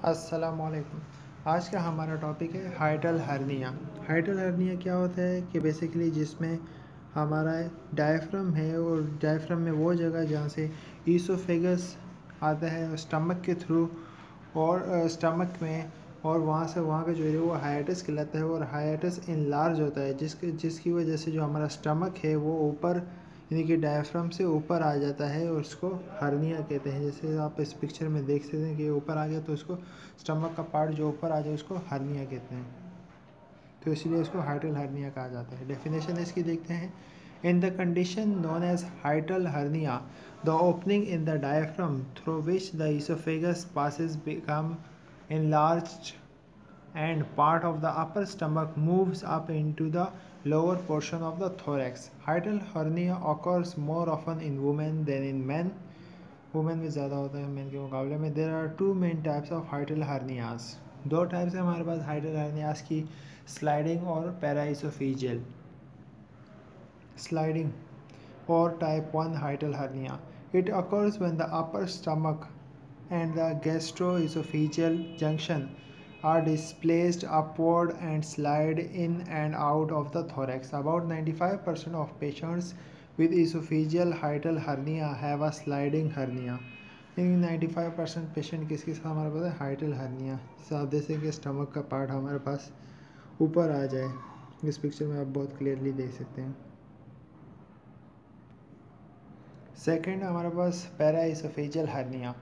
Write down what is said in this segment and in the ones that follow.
अस्सलामुअलैकुम। आज का हमारा टॉपिक है हाइटल हर्निया। हाइटल हर्निया क्या होता है कि बेसिकली जिसमें हमारा डायफ्राम है और डायफ्राम में वो जगह जहाँ से ईसोफेगस आता है स्टमक के थ्रू और स्टमक में, और वहाँ से वहाँ का जो है वो हाइटस कहलाता है और हाइटस इनलार्ज होता है जिसकी वजह से जो हमारा स्टमक है वो ऊपर यानी कि डायफ्राम से ऊपर आ जाता है और उसको हर्निया कहते हैं। जैसे आप इस पिक्चर में देख सकते हैं कि ऊपर आ गया तो उसको स्टमक का पार्ट जो ऊपर आ जाए उसको हर्निया कहते हैं, तो इसलिए इसको हाइटल हर्निया कहा जाता है। डेफिनेशन इसकी देखते हैं। In the condition known as hiatal hernia the opening in the diaphragm through which the oesophagus passes become enlarged and part of the upper stomach moves up into the lower portion of the thorax. Hiatal hernia occurs more often in women than in men. Women में ज़्यादा होता है men के मुकाबले में। There are two main types of hiatal hernias. दो types है हमारे पास हाइटल हर्नियाज की, स्लाइडिंग और पैराइसोफेजियल। स्लाइडिंग और type 1 hiatal hernia, it occurs when the upper stomach and the gastroesophageal junction are displaced upward and slide in and out of the thorax. About 95% of patients with esophageal hiatal hernia have a sliding hernia. In 95% patient किसके साथ हमारे पास है हाइटल hernia. जैसे आप देख सकते हैं stomach का पार्ट हमारे पास ऊपर आ जाए, इस पिक्चर में आप बहुत क्लियरली देख सकते हैं। सेकेंड हमारे पास पैराइसोफेजियल hernia.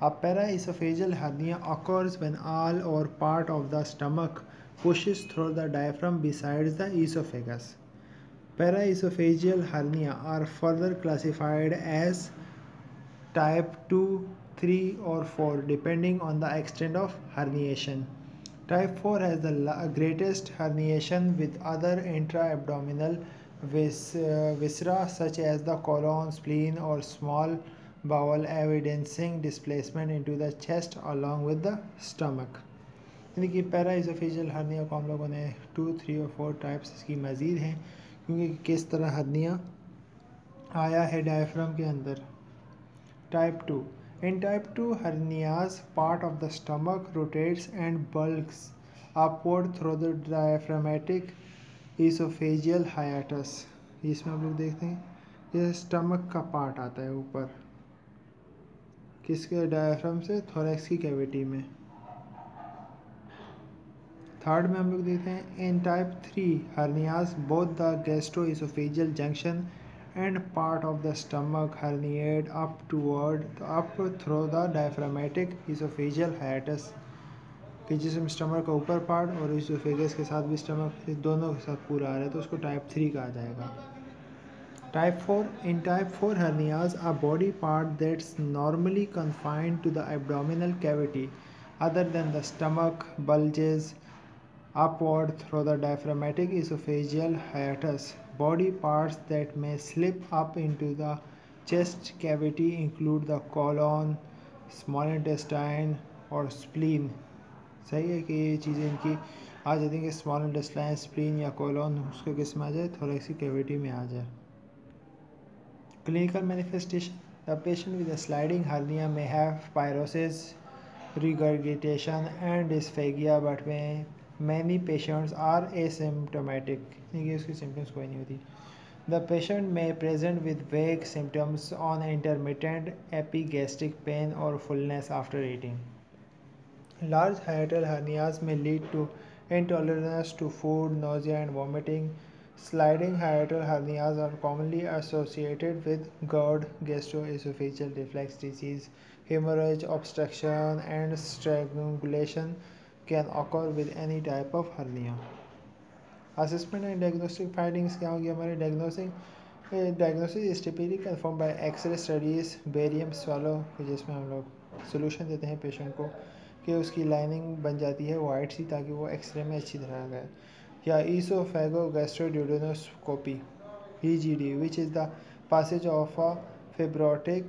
A paraesophageal hernia occurs when all or part of the stomach pushes through the diaphragm besides the esophagus. Paraesophageal hernia are further classified as type 2, 3 or 4 depending on the extent of herniation. Type 4 has the greatest herniation with other intra-abdominal viscera such as the colon, spleen or small bowel evidencing displacement into the chest along with the stomach. यानी कि पैराइसोफेजियल hernia को हम लोगों ने 2, 3 और 4 types इसकी मज़ीद हैं, क्योंकि किस तरह हर्निया आया है डायफ्राम के अंदर। Type 2, in type 2 hernias part of the stomach rotates and bulks upward through the diaphragmatic esophageal hiatus। इसमें हम लोग देखते हैं ये स्टमक का पार्ट आता है ऊपर किसके डायफ्राम से, थोरैक्स की कैविटी में। थर्ड में हम लोग देखते हैं इन type 3 hernias both the gastroesophageal junction and part of the stomach herniate up through the diaphragmatic esophageal hiatus, कि जिसमें स्टमक का ऊपर पार्ट और इसोफेगस के साथ भी स्टमक दोनों के साथ पूरा आ रहा है तो उसको टाइप 3 कहा जाएगा। Type 4, in type 4 hernias a body part that's normally confined to the abdominal cavity other than the stomach bulges upward through the diaphragmatic esophageal hiatus. Body parts that may slip up into the chest cavity include the colon, small intestine और spleen। सही है कि ये चीज़ें इनकी आ जाती हैं कि स्मॉल इंटेस्टाइन, स्प्लीन या कोलोन उसको किस में आ जाए, थोरैक्स की कैविटी में आ जाए। Clinical manifestation, the patient with a sliding hernia may have pyrosis, regurgitation and dysphagia but many patients are asymptomatic, ये उसकी symptoms कोई नहीं होती। The patient may present with vague symptoms on intermittent epigastric pain or fullness after eating. Large hiatal hernias may lead to intolerance to food, nausea and vomiting. Sliding hiatal hernias are commonly associated with GERD, gastroesophageal reflux disease. Hemorrhage, obstruction and strangulation can occur with any type of hernia. Assessment and diagnostic findings क्या होगी हमारे diagnosis is typically confirmed by X-ray studies barium swallow, जिसमें हम लोग solution देते हैं patient को कि उसकी लाइनिंग बन जाती है वाइट सी ताकि वो एक्सरे में अच्छी तरह गए, या ईसोफेगो गैस्ट्रोड्यूडेनोस्कोपी EGD which is the passage of a fibrotic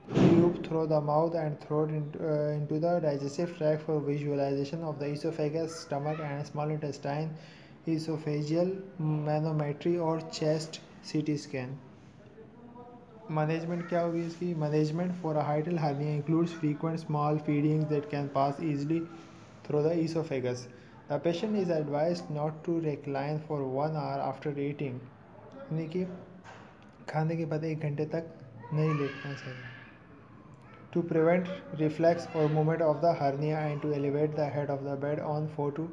tube through the mouth and throat into the digestive tract for visualization of the esophagus, stomach and small intestine, esophageal manometry और chest CT scan। Management क्या होगी इसकी? Management for a hydel hernia includes frequent small feedings that can pass easily through the esophagus. The patient is advised not to recline for 1 hour after eating. यानी कि खाने के बाद 1 घंटे तक नहीं लेटना चाहिए. To prevent reflex or movement of the hernia and to elevate the head of the bed on 4 to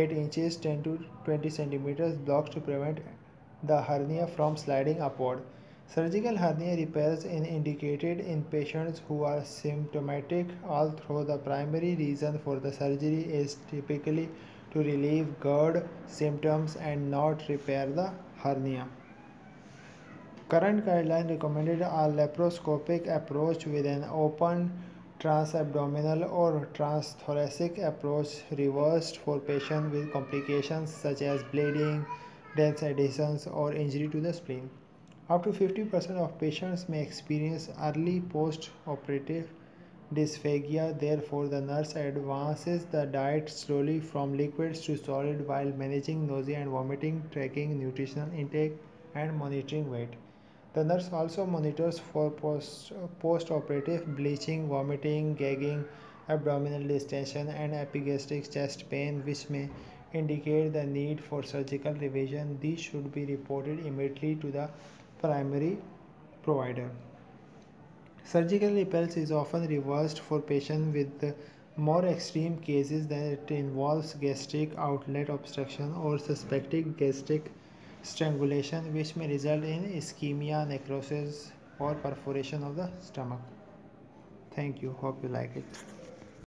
8 inches 10 to 20 centimeters blocks to prevent the hernia from sliding upward. Surgical hernia repairs are indicated in patients who are symptomatic, although the primary reason for the surgery is typically to relieve GERD symptoms and not repair the hernia. Current guidelines recommended a laparoscopic approach with an open transabdominal or transthoracic approach reversed for patients with complications such as bleeding, dense adhesions, or injury to the spleen. Up to 50% of patients may experience early post-operative dysphagia. Therefore, the nurse advances the diet slowly from liquids to solid while managing nausea and vomiting, tracking nutritional intake, and monitoring weight. The nurse also monitors for post-operative bleaching, vomiting, gagging, abdominal distension, and epigastric chest pain, which may indicate the need for surgical revision. These should be reported immediately to the primary provider. Surgical repulse is often reversed for patients with more extreme cases that involves gastric outlet obstruction or suspected gastric strangulation, which may result in ischemia, necrosis, or perforation of the stomach. Thank you. Hope you like it.